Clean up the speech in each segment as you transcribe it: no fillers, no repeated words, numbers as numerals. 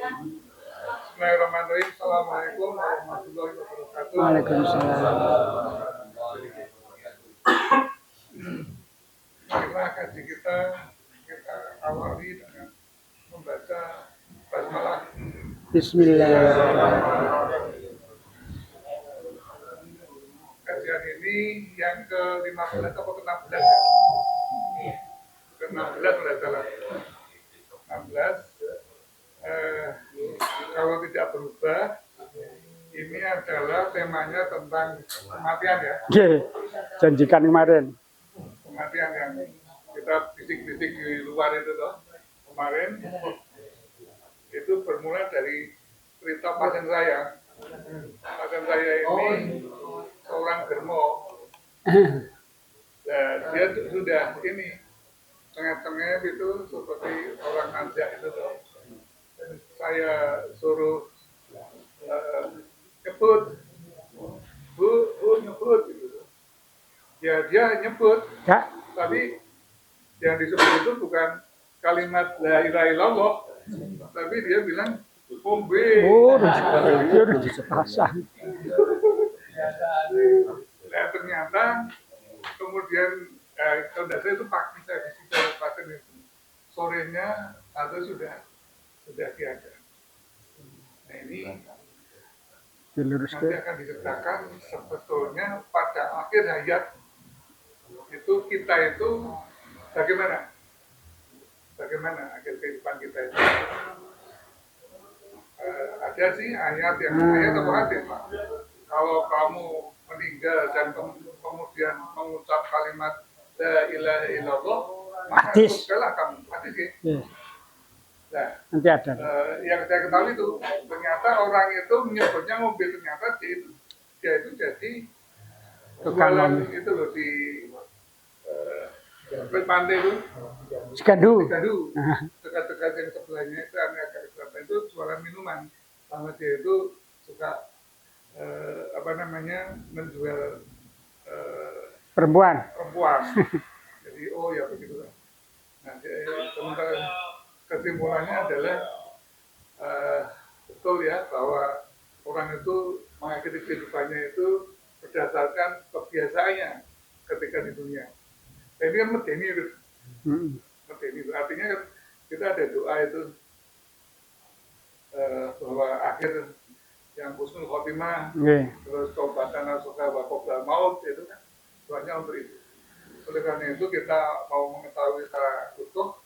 Bismillahirrahmanirrahim. Assalamualaikum warahmatullahi wabarakatuh. Waalaikumsalam. Marilah kaji kita awali dengan membaca basmalah. Bismillahirrahmanirrahim. Kajian ini yang ke-15 atau ke-16 ya? Ke-16 sudah salah. 16. Kalau tidak berubah, ini adalah temanya tentang kematian ya. Janjikan kemarin. Kematian yang kita bisik-bisik di luar itu toh. Kemarin itu bermula dari cerita pasien saya. Pasien saya ini seorang germo. Nah, dia sudah ini tengah-tengah itu seperti orang anjak itu toh. Saya suruh nyebut, bu nyebut gitu. Ya dia nyebut, ya. Tapi yang disebut itu bukan kalimat la ilaha illallah, tapi dia bilang pombe. Oh, udah dipasang. Nah, ternyata kemudian kalau tidak saya itu pagi saya visita pasien itu, sorenya atau sudah tiada. Nah ini nanti akan diceritakan sebetulnya pada akhir hayat itu kita itu bagaimana akhir kehidupan kita itu. Ada sih ayat atau hadis Pak. Kalau kamu meninggal dan kemudian mengucap kalimat la ilaha illallah, maka surgalah kamu. Hadis ya. Nah, nanti ada. Yang saya ketahui itu ternyata orang itu menyebutnya mobil, ternyata dia itu jadi jualan itu loh di pantai itu. Cigandu. Dekat-dekat yang sebelahnya itu agak selatan itu jualan minuman. Sama dia itu suka menjual perempuan. Jadi ya begitu. Nah, sementara kesimpulannya adalah betul ya bahwa orang itu mengakhiri kehidupannya itu berdasarkan kebiasaannya ketika di dunia. Nah, ini kan medeni itu. Medeni itu artinya kan kita ada doa itu bahwa akhir yang husnul khotimah, terus tobatan nasuha wa qoblal maut, itu kan doanya untuk itu. Oleh karena itu kita mau mengetahui secara utuh.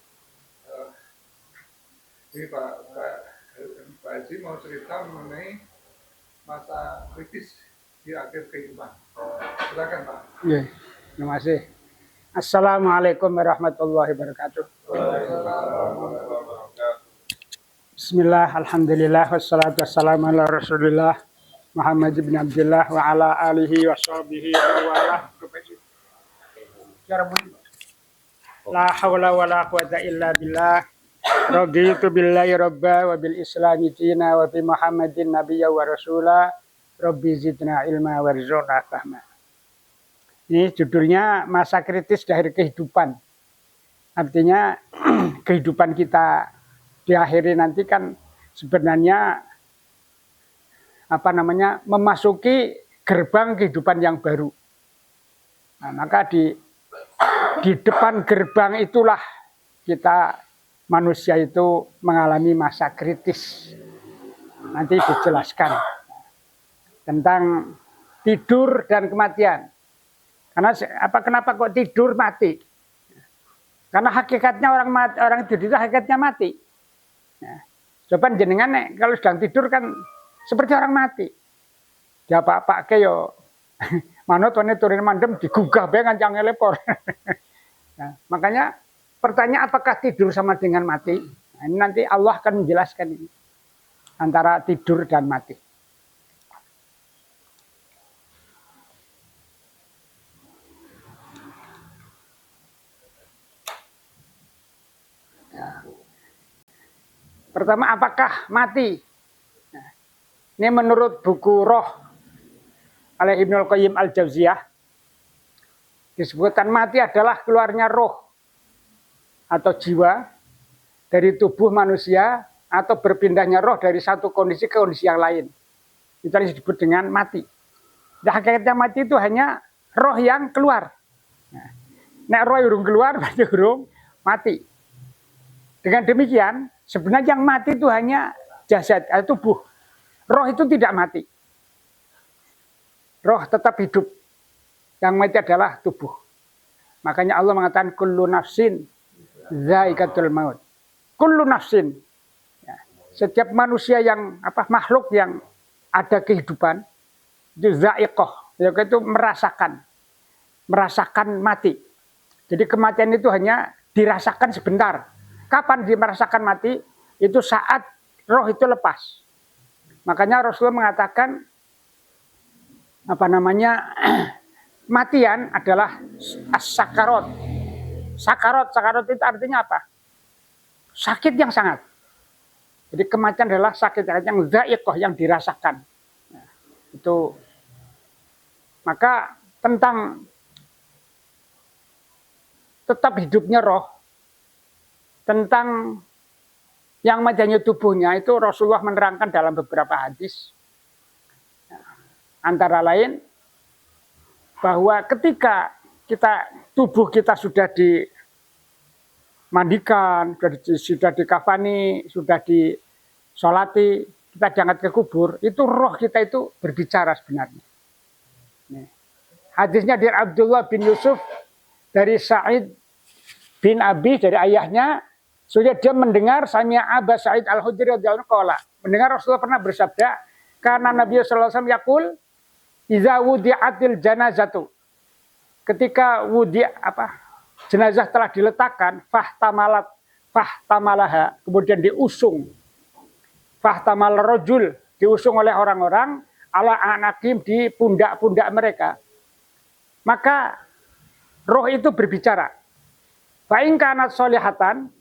Ini Pak Haji mau cerita mengenai masa kritis di akhir kehidupan. Silakan Pak. Terima kasih. Assalamualaikum warahmatullahi wabarakatuh. Bismillah, alhamdulillah, wassalatu wassalamu ala rasulillah Muhammad bin Abdullah wa ala alihi wa sahbihi wa ala. La hawla wa la quwata illa billah. Raditu billahi rabba wa bil islami dina wa bi Muhammadin nabiyya wa rasula. Rabbi zidna ilma warzuqna fahma. Ini judulnya masa kritis dari kehidupan. Artinya kehidupan kita di akhir nanti kan sebenarnya memasuki gerbang kehidupan yang baru. Nah, maka di depan gerbang itulah kita manusia itu mengalami masa kritis. Nanti dijelaskan tentang tidur dan kematian. Kenapa kok tidur mati? Karena hakikatnya orang tidur itu hakikatnya mati. Nah, coba jenengan kalau sedang tidur kan seperti orang mati. Dia apa-apa yo manut turun mandem digugah bae ngancang lepor. Nah, makanya pertanyaan apakah tidur sama dengan mati? Nah, ini nanti Allah akan menjelaskan ini antara tidur dan mati. Pertama, apakah mati? Nah, ini menurut buku Roh oleh Ibnul Qayyim Al-Jauziyah, disebutkan mati adalah keluarnya roh atau jiwa dari tubuh manusia atau berpindahnya roh dari satu kondisi ke kondisi yang lain. Itu yang disebut dengan mati. Nah, hakikatnya mati itu hanya roh yang keluar. Nek roh urung keluar berarti urung mati. Dengan demikian, sebenarnya yang mati itu hanya jasad atau tubuh. Roh itu tidak mati. Roh tetap hidup. Yang mati adalah tubuh. Makanya Allah mengatakan kullu nafsin zaikatul maut. Kullu nafsin. Ya. Setiap manusia yang makhluk yang ada kehidupan itu zaiqah, yaitu merasakan mati. Jadi kematian itu hanya dirasakan sebentar. Kapan dia merasakan mati? Itu saat roh itu lepas. Makanya Rasulullah mengatakan matian adalah as-sakarat. Sakarat itu artinya apa? Sakit yang sangat. Jadi kematian adalah sakit yang zaiqah, yang dirasakan. Nah, itu maka tentang tetap hidupnya roh, tentang yang matinya tubuhnya itu Rasulullah menerangkan dalam beberapa hadis. Antara lain bahwa ketika tubuh kita sudah dimandikan, sudah dikafani, sudah disolati, kita diangkat ke kubur, itu roh kita itu berbicara sebenarnya. Hadisnya dari Abdullah bin Yusuf dari Sa'id bin Abi, dari ayahnya, sudah dia mendengar Sami'a Aba Sa'id Al-Khudri radhiyallahu anhu mendengar Rasulullah pernah bersabda, karena Nabi sallallahu alaihi wasallam yaqul iza wudi'atil janazatu, ketika jenazah telah diletakkan, fahtamalaha, kemudian diusung, fahtamal rajul, diusung oleh orang-orang ala anakim, di pundak-pundak mereka, maka roh itu berbicara. Fa in kanat sholihatan,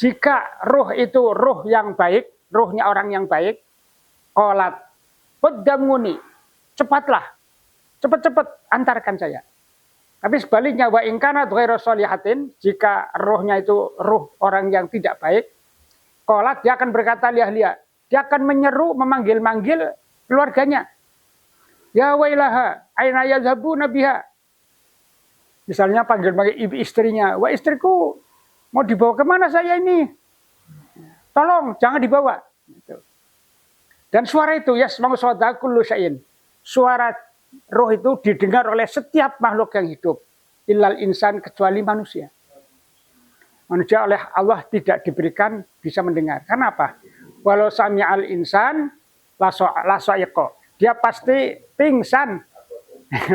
jika roh itu roh yang baik, rohnya orang yang baik, qalat qaddamuni, cepatlah, cepat-cepat antarkan saya. Tapi sebaliknya, wa in kanat ghairu sholihatin, jika rohnya itu roh orang yang tidak baik, qalat, dia akan berkata liah-liah, dia akan menyeru, memanggil-manggil keluarganya. Ya wailaha, aina yazhabuna biha. Misalnya panggil-panggil istrinya, wah istriku mau dibawa kemana saya ini? Tolong, jangan dibawa. Dan suara itu, yasma'u sawta kullu syai'in. Suara roh itu didengar oleh setiap makhluk yang hidup. Illal insan, kecuali manusia. Manusia oleh Allah tidak diberikan bisa mendengar. Kenapa? Walau sami'al insan, laso'iqo. Dia pasti pingsan.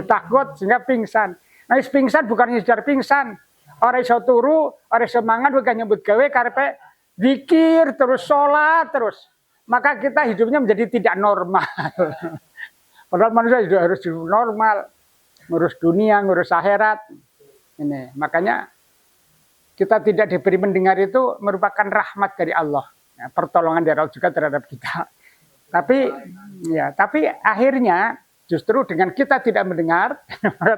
Takut sehingga pingsan. Nah, pingsan bukan sekedar pingsan. Orang iso turu, orang iso mangan, bukan nyebut gawe, karepe zikir terus, sholat terus. Maka kita hidupnya menjadi tidak normal. Padahal manusia juga harus hidup normal, ngurus dunia, ngurus akhirat. Ini makanya kita tidak diberi mendengar itu merupakan rahmat dari Allah, ya, pertolongan dari Allah juga terhadap kita. Tapi akhirnya justru dengan kita tidak mendengar,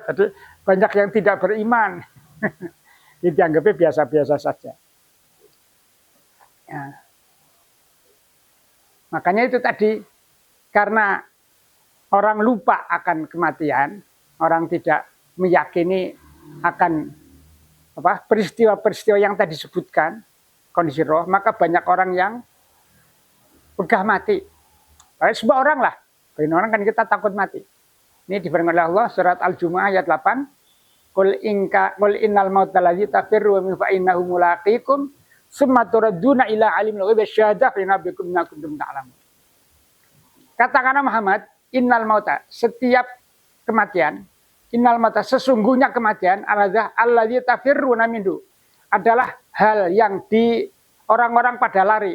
tadi banyak yang tidak beriman. Ini dianggapnya biasa-biasa saja. Ya. Makanya itu tadi, karena orang lupa akan kematian, orang tidak meyakini akan peristiwa-peristiwa yang tadi disebutkan, kondisi roh, maka banyak orang yang pegah mati. Sebuah orang lah, bagi orang kan kita takut mati. Ini diberikan oleh Allah surat Al-Jumu'ah ayat 8. Qul innal mauta allazi tafirru min fa innahu mulaqikum summa turadduna ila alimil ghaibi wasyahadah fa innabikum ma kuntum ta'lamun. Katakanlah Muhammad, innal mauta, setiap kematian, innal mauta, sesungguhnya kematian, allazi tafirru minhu, adalah hal yang orang-orang pada lari,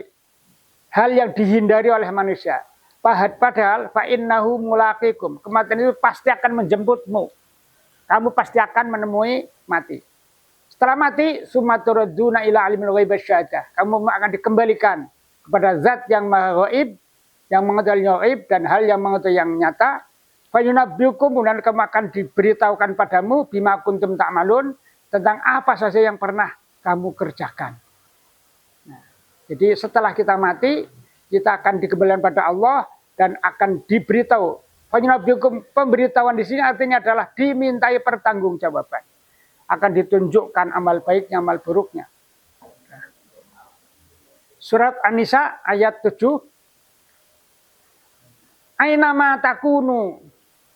hal yang dihindari oleh manusia. Padahal fa innahu mulaqikum, kematian itu pasti akan menjemputmu. Kamu pasti akan menemui mati. Setelah mati, sumaturaduna ila alimil ghaib wasyahadah. Kamu akan dikembalikan kepada zat yang maha ghaib, yang mengetahui ghaib dan hal yang mengetahui yang nyata. Fa yunabbiukum, kemudian kamu akan diberitahukan padamu bima kuntum ta'malun, tentang apa saja yang pernah kamu kerjakan. Nah, Jadi setelah kita mati, kita akan dikembalikan pada Allah dan akan diberitahu. Pemberitahuan di sini artinya adalah dimintai pertanggungjawaban. Akan ditunjukkan amal baiknya, amal buruknya. Surat An-Nisa ayat 7. Ainama takunu,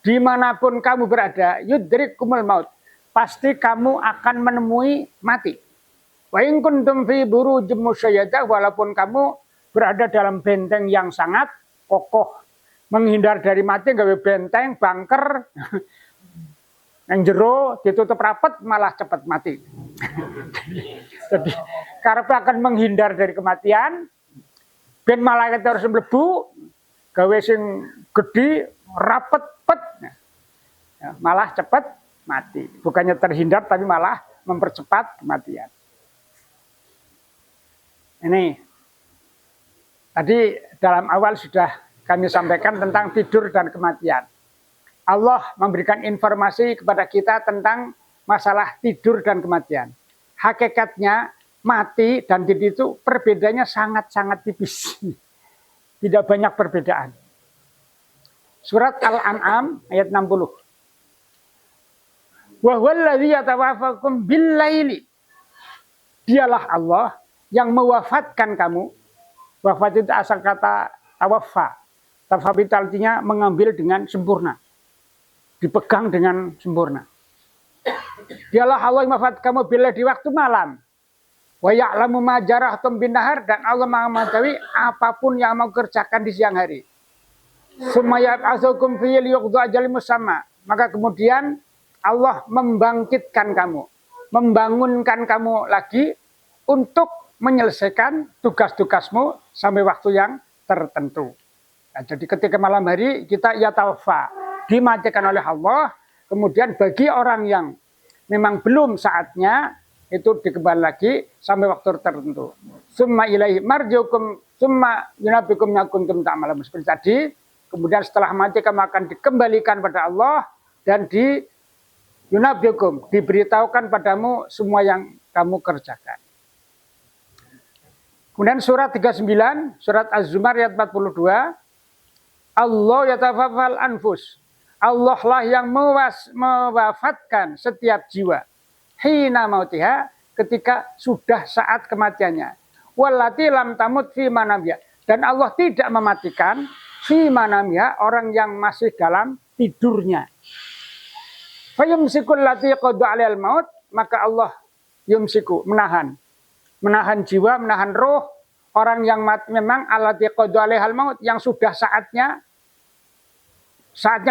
dimanapun kamu berada, yudrikumul maut, pasti kamu akan menemui mati. Wa in kuntum fi burujim musyayyadah, walaupun kamu berada dalam benteng yang sangat kokoh, menghindar dari mati gawe benteng bunker yang jero ditutup rapat malah cepat mati. Jadi karena akan menghindar dari kematian, ben malaikat harus mlebu gawe sing gede rapet pet, malah cepat mati. Bukannya terhindar tapi malah mempercepat kematian. Ini tadi dalam awal sudah kami sampaikan tentang tidur dan kematian. Allah memberikan informasi kepada kita tentang masalah tidur dan kematian. Hakikatnya mati dan tidur itu perbedaannya sangat-sangat tipis. Tidak banyak perbedaan. Surat Al-An'am ayat 60. Wa huwallazi yatawaffakum bil-laili. Dialah Allah yang mewafatkan kamu. Wafat itu asal kata tawaffa. Tawaffa itu artinya mengambil dengan sempurna. Dipegang dengan sempurna. Dialah Allah yang mewafatkan kamu bila di waktu malam. Wa ya'lamu ma jarahtum bin nahar, dan Allah mengetahui apapun yang mau kerjakan di siang hari. Summa yab'atsukum fi liyuqda ajalin musamma. Maka kemudian Allah membangkitkan kamu, membangunkan kamu lagi untuk menyelesaikan tugas-tugasmu sampai waktu yang tertentu. Nah, jadi ketika malam hari kita yatawaffa, dimatikan oleh Allah. Kemudian bagi orang yang memang belum saatnya, itu dikembali lagi sampai waktu tertentu. Summa ilaihi marjiukum summa yunabbiukum ma kuntum ta'malun. Seperti tadi, kemudian setelah mati kamu akan dikembalikan pada Allah dan yunabbiukum, diberitahukan padamu semua yang kamu kerjakan. Kemudian surat 39, surat Az-Zumar ayat 42. Allah yatawaffal anfus. Allah lah yang mewafatkan setiap jiwa. Hina mautiha, ketika sudah saat kematiannya. Wallati lam tamut fi manamiha, dan Allah tidak mematikan fi manamiha, orang yang masih dalam tidurnya. Fayumsikul lati qada 'alal maut, maka Allah yumsiku, menahan jiwa, menahan roh orang yang memang allati qada 'alaihal maut, yang sudah saatnya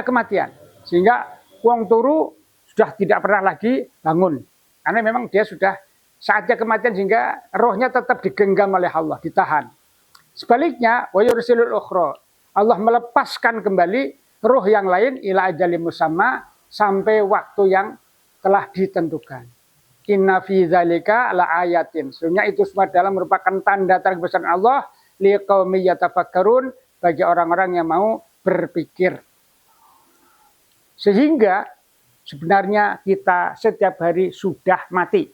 kematian, sehingga wong turu sudah tidak pernah lagi bangun, karena memang dia sudah saatnya kematian, sehingga rohnya tetap digenggam oleh Allah, ditahan. Sebaliknya wa yursilul ukhra, Allah melepaskan kembali roh yang lain ila ajalin musamma, sampai waktu yang telah ditentukan. Inna fi dzalika la ayatin, sebenarnya itu semua dalam merupakan tanda-tanda kebesaran Allah liqaumi yatafakkarun, bagi orang-orang yang mau berpikir. Sehingga sebenarnya kita setiap hari sudah mati.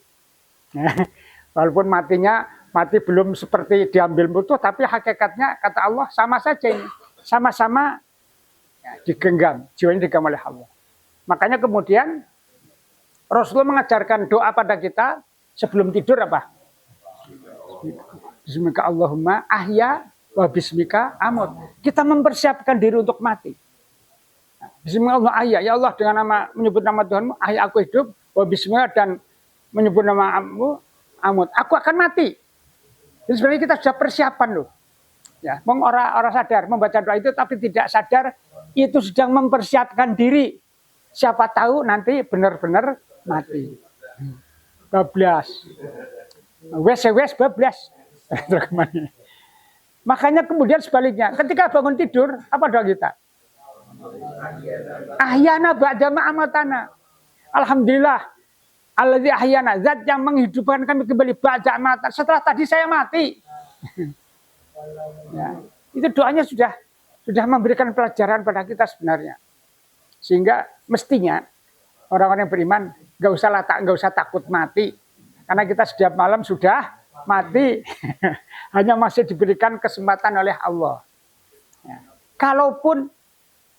Walaupun mati belum seperti diambil musuh, tapi hakikatnya kata Allah sama saja ini. Sama-sama digenggam, jiwanya digenggam oleh Allah. Makanya kemudian Rasulullah mengajarkan doa pada kita sebelum tidur apa? Bismika Allahumma ahya wa bismika amut. Kita mempersiapkan diri untuk mati. Bismillah ahya, ya Allah, dengan menyebut nama Tuhanmu, ahya aku hidup, wa bismillah, dan menyebut namamu amut, aku akan mati. Jadi sebenarnya kita sudah persiapan loh. Ya, orang sadar membaca doa itu tapi tidak sadar itu sedang mempersiapkan diri. Siapa tahu nanti benar-benar mati. Bablas. Wes bablas. Makanya kemudian sebaliknya, ketika bangun tidur, apa doa kita? Ahyana ba'dama amatana. Alhamdulillah. Alladzi ahyana, zat yang menghidupkan kami kembali ba'da amatana, setelah tadi saya mati. Ya, itu doanya sudah memberikan pelajaran pada kita sebenarnya. Sehingga mestinya orang-orang yang beriman nggak usah takut mati, karena kita setiap malam sudah mati hanya masih diberikan kesempatan oleh Allah. Ya. Kalaupun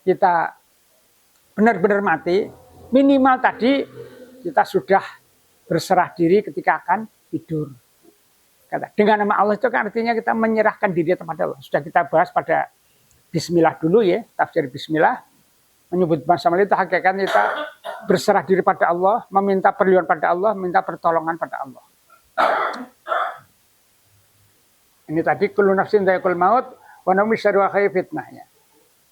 kita benar-benar mati, minimal tadi kita sudah berserah diri ketika akan tidur. Dengan nama Allah itu kan artinya kita menyerahkan diri kepada Allah. Sudah kita bahas pada Bismillah dulu ya, tafsir Bismillah. Menyebut bersama itu hakikatnya kita berserah diri pada Allah, meminta perlindungan pada Allah, minta pertolongan pada Allah. Ini tadi kullu nafsin dha'iqul maut wa nahnu syarru fitnahnya.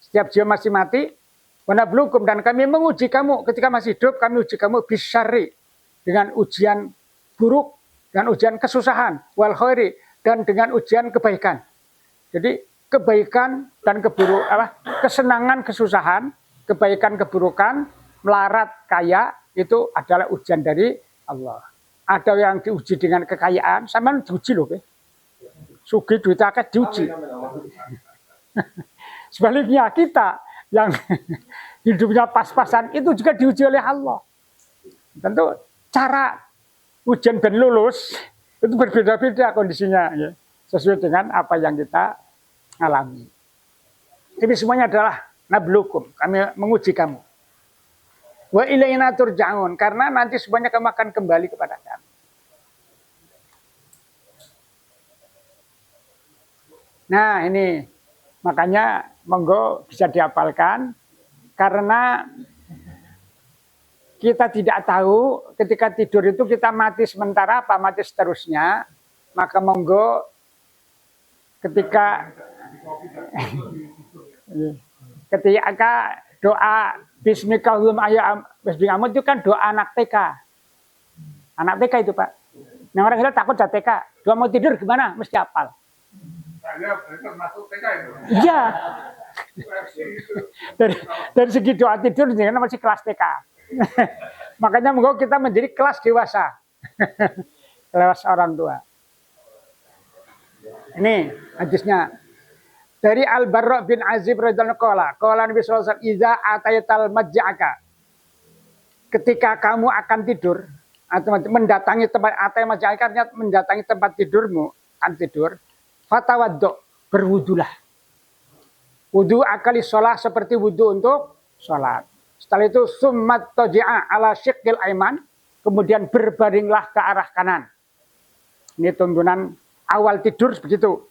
Setiap jiwa masih mati, wa nabluukum, dan kami menguji kamu ketika masih hidup, kami uji kamu bisyarri, dengan ujian buruk, dengan ujian kesusahan, wal khairi, dan dengan ujian kebaikan. Jadi kebaikan dan kesenangan, kesusahan, kebaikan, keburukan, melarat, kaya, itu adalah ujian dari Allah. Ada yang diuji dengan kekayaan, sama diuji loh. Sugih duit akeh diuji. Sebaliknya kita yang hidupnya pas-pasan, itu juga diuji oleh Allah. Tentu cara ujian ben lulus, itu berbeda-beda kondisinya. Ya. Sesuai dengan apa yang kita alami. Ini semuanya adalah nablukum, kami menguji kamu. Wa ilaina turja'un, karena nanti semuanya kamu akan kembali kepada kami. Nah ini, makanya monggo bisa dihafalkan, karena kita tidak tahu ketika tidur itu kita mati sementara apa mati seterusnya, maka monggo ketika doa Bismikallahum ayam Bismikallahum itu kan doa anak TK. Anak TK itu Pak. Yang orang kita takut TK. Doa mau tidur gimana? Mesti hafal. Termasuk TK itu. Iya. dari segi doa tidur kan masih kelas TK. Makanya monggo kita menjadi kelas dewasa. Kelas orang tua. Ini hadisnya. Dari Al-Barra bin Azib radhiyallahu anhu qala Nabi sallallahu alaihi wasallam idza atayatal maj'aka, ketika kamu akan tidur atau mendatangi tempat mendatangi tempat tidurmu, akan tidur, fatawaddo, berwudulah. Wudu akali sholat seperti wudu untuk sholat. Setelah itu summat taji'a ala syiqqil aiman, kemudian berbaringlah ke arah kanan. Ini tuntunan awal tidur begitu.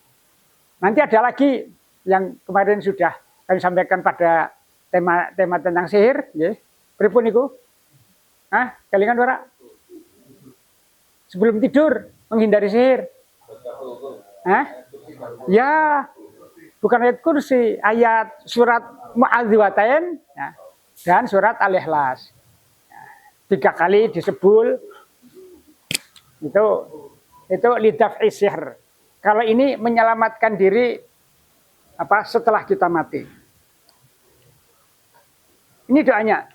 Nanti ada lagi yang kemarin sudah kami sampaikan pada tema tentang sihir, ya. Pripun niku? Kelingan ora? Sebelum tidur menghindari sihir. Ya, bukan ayat kursi, ayat surat Mu'adziwatain, ya, dan surat Al-Ikhlas. 3 kali disebul. Itu lidaf'i sihr. Kalau ini menyelamatkan diri setelah kita mati. Ini doanya.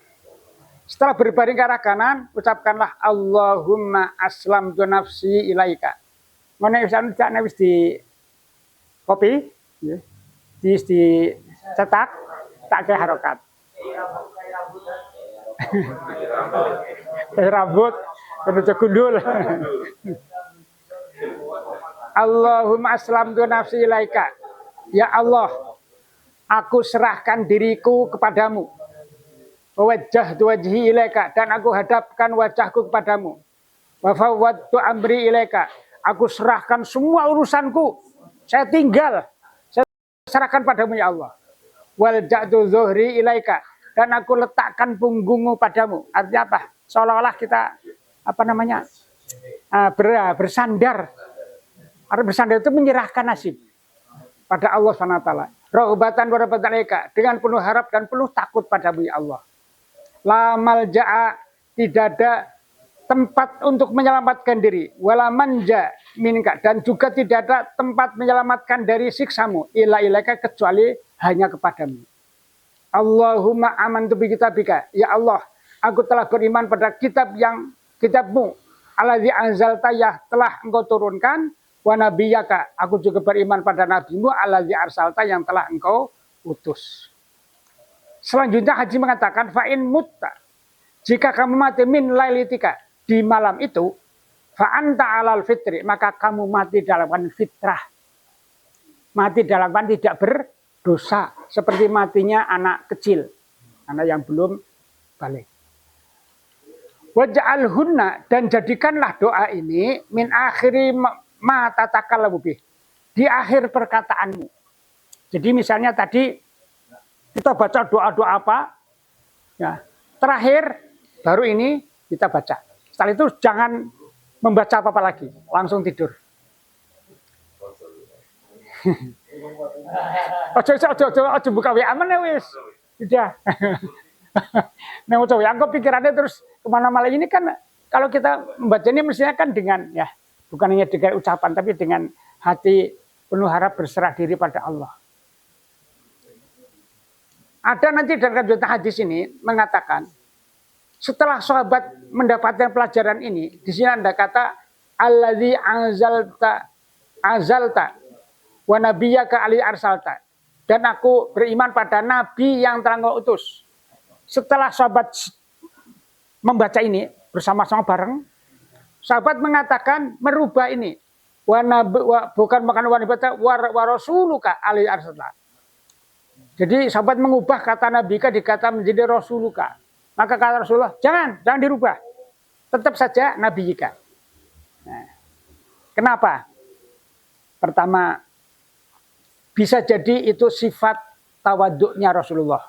Setelah berbaring ke arah kanan, ucapkanlah Allahumma aslamtu nafsi ilaika. Ngono wis di kopi, di cetak, tak ke harokat. Rambut, menuju gundul. Allahumma aslamtu nafsi ilaika. Ya Allah, aku serahkan diriku kepadamu. Wajjahtu wajhi ilaika, dan aku hadapkan wajahku kepadamu. Wa fawwadtu amri ilaika, aku serahkan semua urusanku. Saya tinggal, saya serahkan padamu ya Allah. Walja'tu zuhri ilaika, dan aku letakkan punggungmu padamu. Artinya apa? Seolah-olah kita bersandar. Artinya bersandar itu menyerahkan nasib pada Allah SWT. Rohbatan warabatan dengan penuh harap dan penuh takut padamu ya Allah. La malja'a, tidak ada tempat untuk menyelamatkan diri. Wala manja minka, dan juga tidak ada tempat menyelamatkan dari siksamu. Ila ilaika, kecuali hanya kepadamu. Allahumma amantu bi kitabika. Ya Allah, aku telah beriman pada kitabmu. Alladzi anzalta, yang telah engkau turunkan. Wa nabiyyaka, aku juga beriman pada nabimu alladzi arsalta, yang telah engkau utus. Selanjutnya Haji mengatakan fa'in mutta, jika kamu mati min lailatika, di malam itu, fa anta alal fitri, maka kamu mati dalam keadaan fitrah. Mati dalam keadaan tidak berdosa, seperti matinya anak kecil, anak yang belum balik. Waj'alhunna, dan jadikanlah doa ini min akhiri ma tatakallamu bih, di akhir perkataanmu. Jadi misalnya tadi kita baca doa-doa apa, ya, terakhir baru ini kita baca. Setelah itu jangan membaca apa-apa lagi, langsung tidur. Ojo buka WA mana wis. Sudah. Nah, coba yang pikirannya terus kemana-mana ini kan, kalau kita membaca ini mestinya kan dengan, ya, bukan hanya dengan ucapan, tapi dengan hati penuh harap berserah diri pada Allah. Ada nanti dalam hadis ini mengatakan, setelah sahabat mendapatkan pelajaran ini, di sini ada kata alladzi azalta wa nabiyyaka ali arsalta, dan aku beriman pada nabi yang telah engkau utus. Setelah sahabat membaca ini bersama-sama bareng, sahabat mengatakan merubah ini, bukan wanita warasuluka ali arsalta. Jadi sahabat mengubah kata nabika dikata menjadi rasuluka. Maka kata Rasulullah, jangan dirubah, tetap saja nabiyika. Nah, kenapa? Pertama, bisa jadi itu sifat tawaduknya Rasulullah.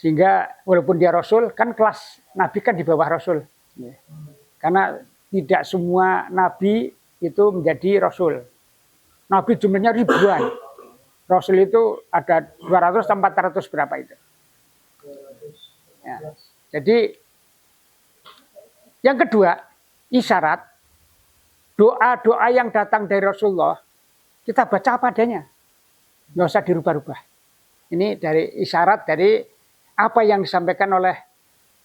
Sehingga walaupun dia Rasul, kan kelas Nabi kan di bawah Rasul. Karena tidak semua Nabi itu menjadi Rasul. Nabi jumlahnya ribuan. Rasul itu ada 200 atau 400 berapa itu. Ya. Jadi yang kedua, isyarat doa-doa yang datang dari Rasulullah kita baca apa adanya, nggak usah dirubah-rubah. Ini dari isyarat dari apa yang disampaikan oleh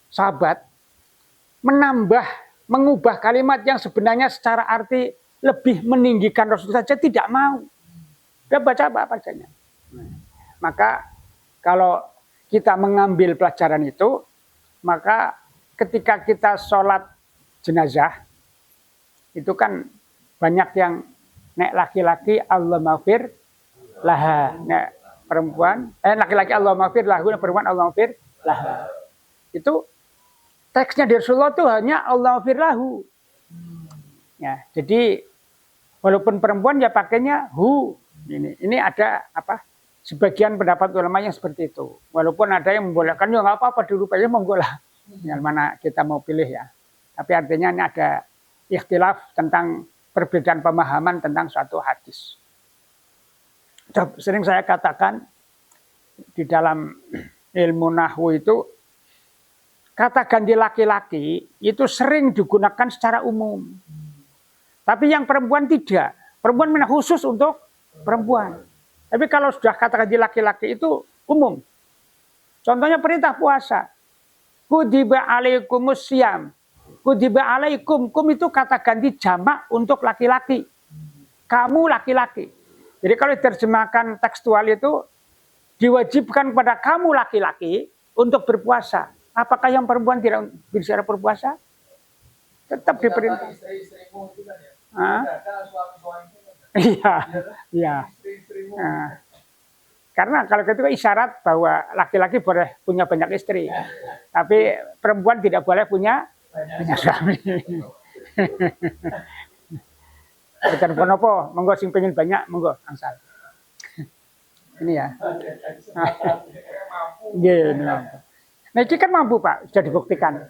sahabat, mengubah kalimat yang sebenarnya secara arti lebih meninggikan Rasul saja tidak mau. Dia baca apa adanya. Maka kalau kita mengambil pelajaran itu, maka ketika kita sholat jenazah, itu kan banyak yang nek laki-laki Allah maghfir laha, nek perempuan laki-laki Allah maghfir lahu, nek perempuan Allah maghfir laha. Itu teksnya dari Rasulullah itu hanya Allah maghfir lahu. Ya, jadi walaupun perempuan ya pakainya hu. Ini ada apa? Sebagian pendapat ulama yang seperti itu. Walaupun ada yang membolehkan, ya nggak apa-apa dirubahnya monggo lah. Yang mana kita mau pilih ya. Tapi artinya ini ada ikhtilaf tentang perbedaan pemahaman tentang suatu hadis. Sering saya katakan di dalam ilmu nahwu itu, kata ganti laki-laki itu sering digunakan secara umum. Tapi yang perempuan tidak. Perempuan memang khusus untuk perempuan. Tapi kalau sudah kata ganti laki-laki itu umum. Contohnya perintah puasa. Kutiba alaikumus syiyam. Kutiba alaikum. Kum itu kata ganti jamak untuk laki-laki. Kamu laki-laki. Jadi kalau diterjemahkan tekstual itu diwajibkan kepada kamu laki-laki untuk berpuasa. Apakah yang perempuan tidak bisa berpuasa? Tetap diperintah. Iya, iya. Nah, karena kalau itu isyarat bahwa laki-laki boleh punya banyak istri, tapi perempuan tidak boleh punya banyak suami. Bukan apa, monggo sing pengen banyak, monggo angsal. Ini ya. Gini. Nah, ini kan mampu Pak, sudah dibuktikan.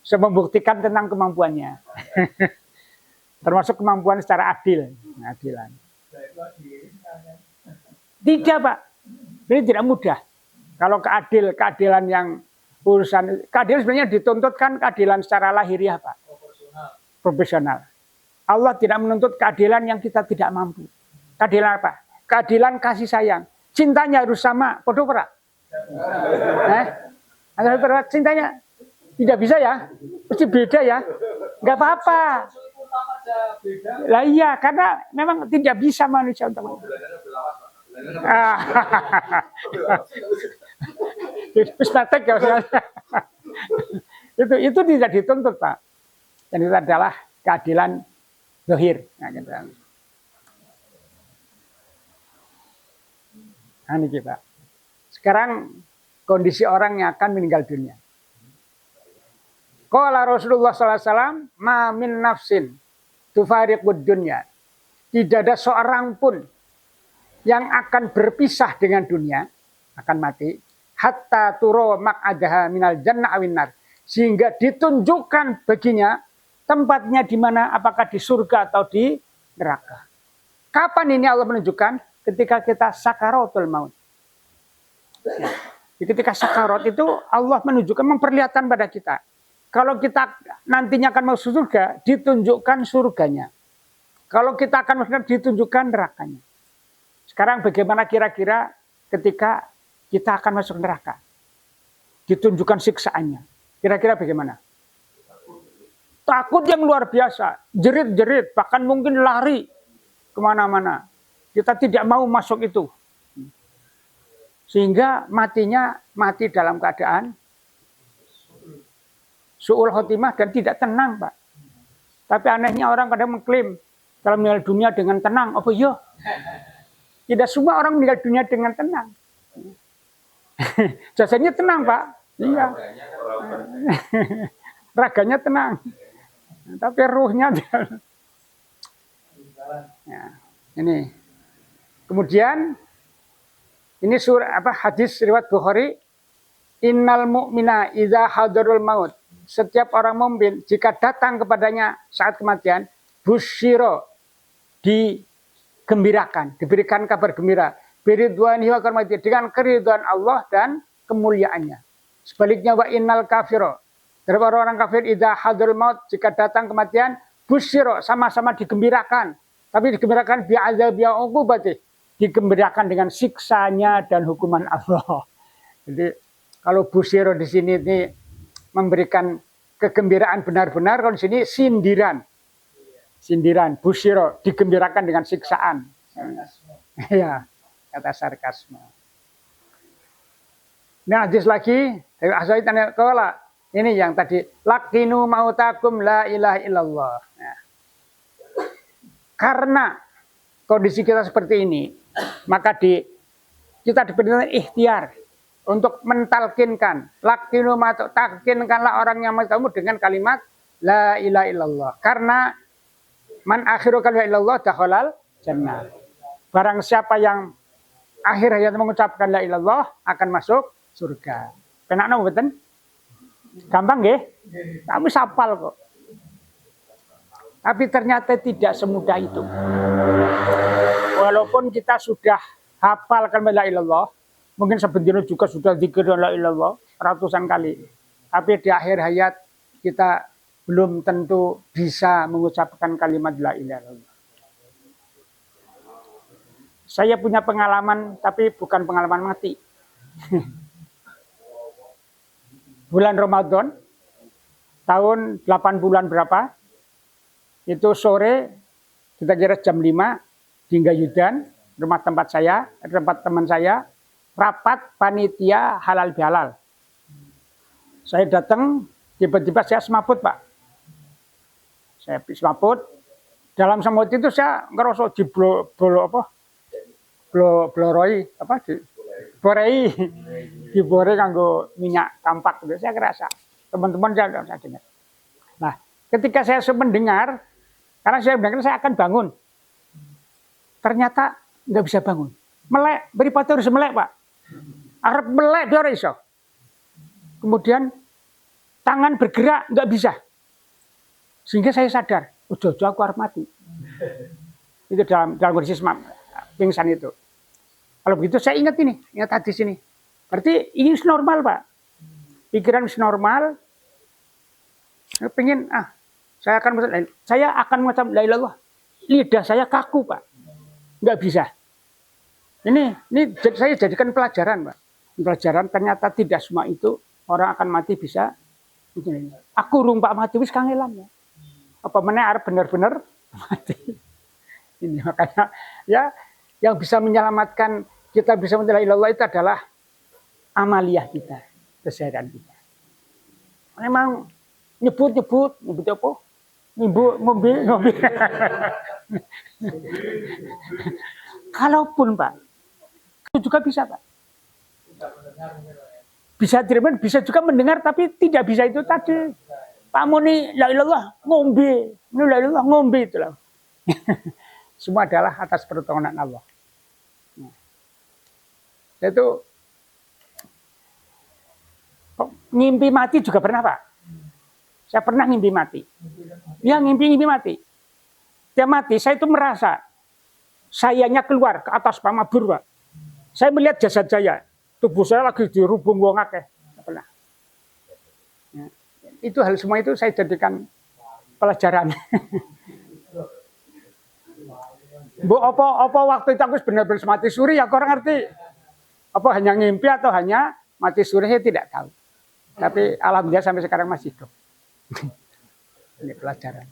Sudah membuktikan tentang kemampuannya. Termasuk kemampuan secara adil. Adilan. Tidak Pak, ini tidak mudah. Kalau keadilan yang urusan, keadilan sebenarnya dituntutkan keadilan secara lahiriah Pak. Profesional. Allah tidak menuntut keadilan yang kita tidak mampu. Keadilan apa? Keadilan kasih sayang. Cintanya harus sama, podo ora? Cintanya tidak bisa ya, mesti beda ya. Nggak apa-apa. Lah iya, karena memang tidak bisa manusia untuk itu tidak dituntut Pak. Dan itu adalah keadilan zahir. Nah, gitu. Nah, ini Pak. Sekarang kondisi orang yang akan meninggal dunia. Qala Rasulullah sallallahu alaihi wasallam, "Ma min nafsin tufariqud dunya." Tidak ada seorang pun yang akan berpisah dengan dunia, akan mati, hatta turo maq'adaha minal jannah awin nar. Sehingga ditunjukkan baginya tempatnya di mana, apakah di surga atau di neraka. Kapan ini Allah menunjukkan? Ketika kita sakaratul maut. Ya. Ketika sakarat itu Allah menunjukkan, memperlihatkan pada kita. Kalau kita nantinya akan masuk surga, ditunjukkan surganya. Kalau kita akan masuk, ditunjukkan nerakanya. Sekarang bagaimana kira-kira ketika kita akan masuk neraka? Ditunjukkan siksaannya. Kira-kira bagaimana? Takut yang luar biasa. Jerit-jerit, bahkan mungkin lari kemana-mana. Kita tidak mau masuk itu. Sehingga matinya mati dalam keadaan su'ul khotimah dan tidak tenang, Pak. Tapi anehnya orang kadang mengklaim kalau meninggal dunia dengan tenang. Apa iya? Tidak semua orang meninggal dunia dengan tenang. Jasanya tenang, Pak. Iya. Raganya tenang. Tapi ruhnya ya, ini. Kemudian ini surah hadis riwayat Bukhari, innal mu'mina idza hadarul maut. Setiap orang mukmin jika datang kepadanya saat kematian, busyiro, digembirakan, diberikan kabar gembira, biridwanihi wa karmati, dengan keridhaan Allah dan kemuliaannya. Sebaliknya wa innal kafiro, dari orang-orang kafir idza hadarul maut, jika datang kematian, busyiro, sama-sama digembirakan, tapi digembirakan bi'adzab ya'uqubati, digembirakan dengan siksanya dan hukuman Allah. Jadi kalau busyiro di sini ini memberikan kegembiraan benar-benar, kalau di sini sindiran. Sindiran, busyiro, digembirakan dengan siksaan. Ya, kata sarkasme. Nah, hadis lagi, ini yang tadi, laqinu mautakum la ilaha illallah. Nah, karena kondisi kita seperti ini, maka kita diberikan ikhtiar untuk mentalkinkan, talkinkanlah orang yang matamu dengan kalimat la ilaha illallah. Karena man akhiru la ilaha illallah dakhalal jannah. Barang siapa yang akhir hayat mengucapkan la ilaha illallah akan masuk surga. Penakno mboten? Gampang nggih? Kami sapal kok. Tapi ternyata tidak semudah itu. Walaupun kita sudah hafal kalimat la ilaha illallah, mungkin sebenarnya juga sudah zikir la ilaha illallah ratusan kali. Tapi di akhir hayat kita belum tentu bisa mengucapkan kalimat la ilaha illallah. Saya punya pengalaman, tapi bukan pengalaman mati. Bulan Ramadan, tahun 8 bulan berapa, itu sore, kita kira jam 5, di Gayudan, rumah tempat saya, tempat teman saya, rapat panitia halal bihalal. Saya datang, tiba-tiba saya semaput, Pak. Saya semaput, dalam semut itu saya ngerasa diborei kanggo minyak kampak gitu. Saya kerasa. Teman-teman saya dengar. Nah, ketika saya mendengar, karena saya mendengar saya akan bangun. Ternyata nggak bisa bangun. Melek, beripatur harus melek, Pak. Arep melek dia ora iso. Kemudian tangan bergerak nggak bisa. Sehingga saya sadar, ojo-ojo aku arep mati. Itu dalam kondisi pingsan itu. Kalau begitu saya ingat hadis ini. Berarti ini normal, Pak. Pikiran normal. Pengen saya akan mengucap la ilaha illallah. Lidah saya kaku, Pak. Nggak bisa. Ini saya jadikan pelajaran, Pak. Pelajaran ternyata tidak semua itu orang akan mati bisa. Aku rumpak mati wis kangelan ya. Apa meneh arep bener-bener mati. Ini makanya ya yang bisa menyelamatkan kita bisa mengenal ilallah itu adalah amaliyah kita, kesehatan kita. Memang nyebut apa? Ibu ngombe. Kalaupun Pak, itu juga bisa Pak. Bisa terima, bisa juga mendengar, tapi tidak bisa itu tadi. Pak Muni, la ilallah ngombe, la ilallah ngombe itulah. Semua adalah atas pertolongan Allah. Itu ngimpi mati juga pernah Pak. Saya pernah ngimpi mati. Ya ngimpi mati. Dia mati, saya itu merasa sayanya keluar ke atas Pak Mabur Pak. Saya melihat jasad saya, tubuh saya lagi dirubung wong akeh. Pernah. Ya. Itu hal semua itu saya jadikan pelajaran. Bu apa waktu itu aku benar-benar mati suri ya kurang ngerti. Apa hanya ngimpi atau hanya mati suri saya tidak tahu. Tapi alhamdulillah sampai sekarang masih hidup. Ini pelajaran.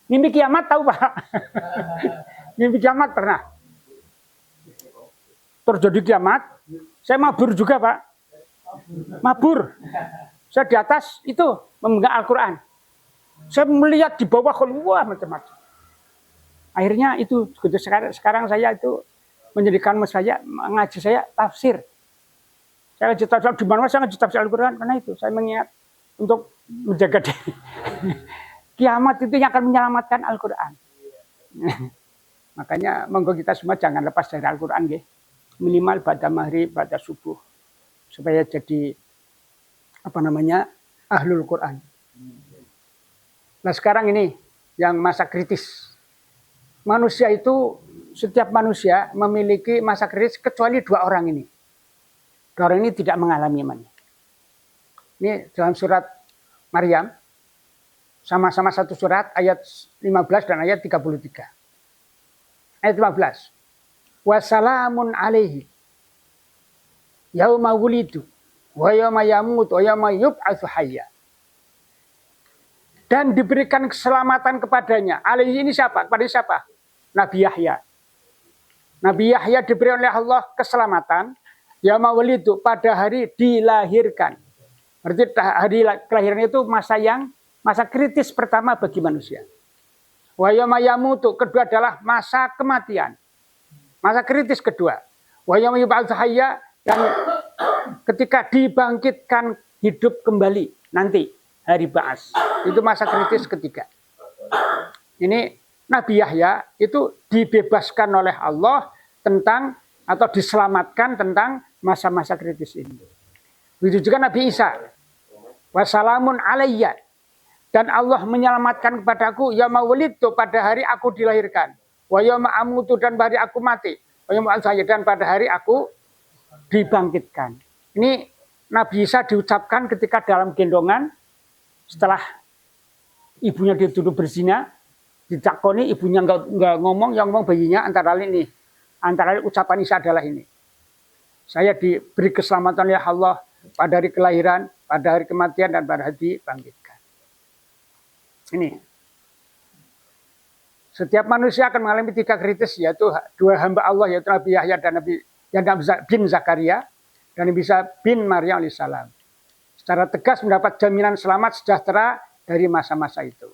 Mimpi kiamat tahu Pak? Mimpi kiamat pernah. Terjadi kiamat, saya mabur juga Pak. Mabur. Saya di atas itu memegang Al-Quran. Saya melihat di bawah, wah macam-macam. Akhirnya itu sekarang saya itu menjadikan saya mengaji saya tafsir. Saya ngaji tafsir di mana saya ngaji tafsir Al-Quran karena itu saya mengingat untuk menjaga diri. Kiamat itu yang akan menyelamatkan Al-Quran. Makanya monggo kita semua jangan lepas dari Al-Quran ya. Minimal pada maghrib, pada subuh supaya jadi ahlul Quran. Nah sekarang ini yang masa kritis. Manusia itu, setiap manusia memiliki masa kritis kecuali dua orang ini. Dua orang ini tidak mengalami iman. Ini dalam surat Maryam, sama-sama satu surat, ayat 15 dan ayat 33. Ayat 15. Wassalamun alaihi yauma wulidu wa yauma yamut wa yauma yub'atsu hayya. Dan diberikan keselamatan kepadanya. Alaihi ini siapa? Kepada siapa? Nabi Yahya. Nabi Yahya diberi oleh Allah keselamatan. Yauma wulidu, pada hari dilahirkan. Berarti hari kelahiran itu masa kritis pertama bagi manusia. Wa yauma yamutu, kedua adalah masa kematian. Masa kritis kedua. Wa yauma yub'atsu hayya, dan ketika dibangkitkan hidup kembali nanti hari ba'ats. Itu masa kritis ketiga. Ini Nabi Yahya itu dibebaskan oleh Allah tentang atau diselamatkan tentang masa-masa kritis ini. Begitu juga Nabi Isa. Wassalamun alayya, dan Allah menyelamatkan kepadaku yauma wulidtu, pada hari aku dilahirkan. Wa yauma amutu, dan pada hari aku mati. Wa yauma alhaya, dan pada hari aku dibangkitkan. Ini Nabi Isa diucapkan ketika dalam gendongan setelah ibunya dituduh berzina, ditakoni ibunya nggak ngomong, yang ngomong bayinya antara lain ucapan Isa adalah ini. Saya diberi keselamatan oleh Allah pada hari kelahiran, pada hari kematian, dan pada hari dibangkitkan. Ini. Setiap manusia akan mengalami tiga kritis, yaitu dua hamba Allah, yaitu Nabi Yahya dan Nabi bin Zakaria, dan Nabi Isa bin Maryam alaihissalam. Secara tegas mendapat jaminan selamat sejahtera dari masa-masa itu.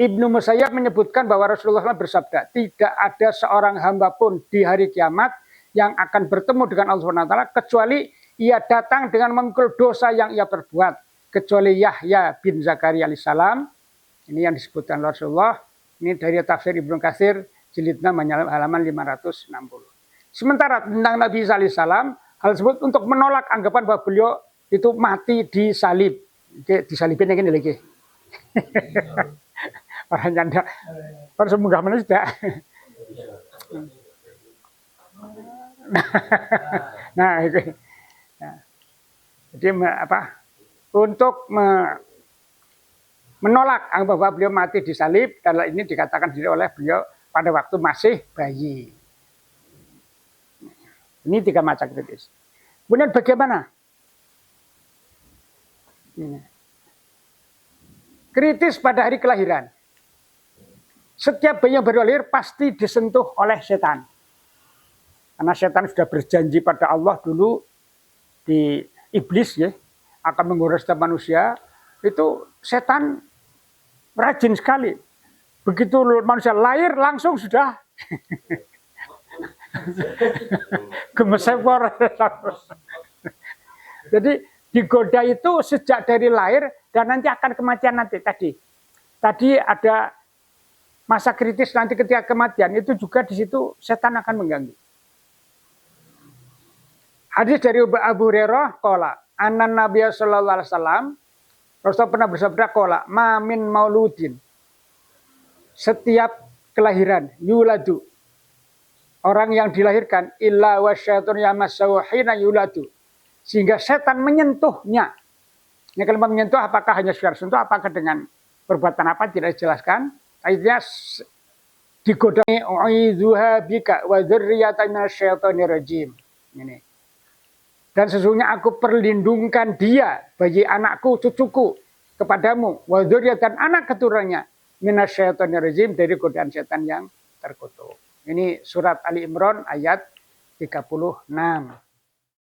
Ibnu Musayyab menyebutkan bahwa Rasulullah SAW bersabda, tidak ada seorang hamba pun di hari kiamat yang akan bertemu dengan Allah SWT kecuali ia datang dengan memikul dosa yang ia perbuat, kecuali Yahya bin Zakaria alaihissalam. Ini yang disebutkan Rasulullah. Ini dari tafsir Ibnu Katsir jilid 6 halaman 560. Sementara tentang Nabi Isa alaihissalam, hal tersebut untuk menolak anggapan bahwa beliau itu mati disalib. Disalibin ini lagi. Orang nyanda, orang semoga mana tidak. Nah, itu. Jadi untuk menolak bahwa beliau mati disalib, dan ini dikatakan oleh beliau pada waktu masih bayi. Ini tiga macam kritis. Kemudian bagaimana? Ini. Kritis pada hari kelahiran. Setiap bayi yang baru lahir pasti disentuh oleh setan. Karena setan sudah berjanji pada Allah dulu di iblis ya, akan menggoda setiap manusia itu setan rajin sekali. Begitu manusia lahir langsung sudah gemesepor. Jadi digoda itu sejak dari lahir dan nanti akan kematian nanti tadi. Tadi ada masa kritis nanti ketika kematian itu juga di situ setan akan mengganggu. Hadis dari Abu Hurairah qala anan Nabi sallallahu alaihi wasallam Rasul pernah bersabda qala ma min mauludin setiap kelahiran yuladu orang yang dilahirkan illa wasyaitun yamassahu hina yuladu sehingga setan menyentuhnya. Ini kalimat menyentuh apakah hanya sekedar sentuh apakah dengan perbuatan apa tidak dijelaskan. Akhirnya digodai uidzuha bika wa dzurriyyatan minasyaitonir rajim. Ini. Dan sesungguhnya aku perlindungkan dia bagi anakku cucuku kepadamu wa dzurriyyatan anak keturunannya minasyaitonir rajim dari godaan setan yang terkutuk. Ini surat Ali Imran ayat 36.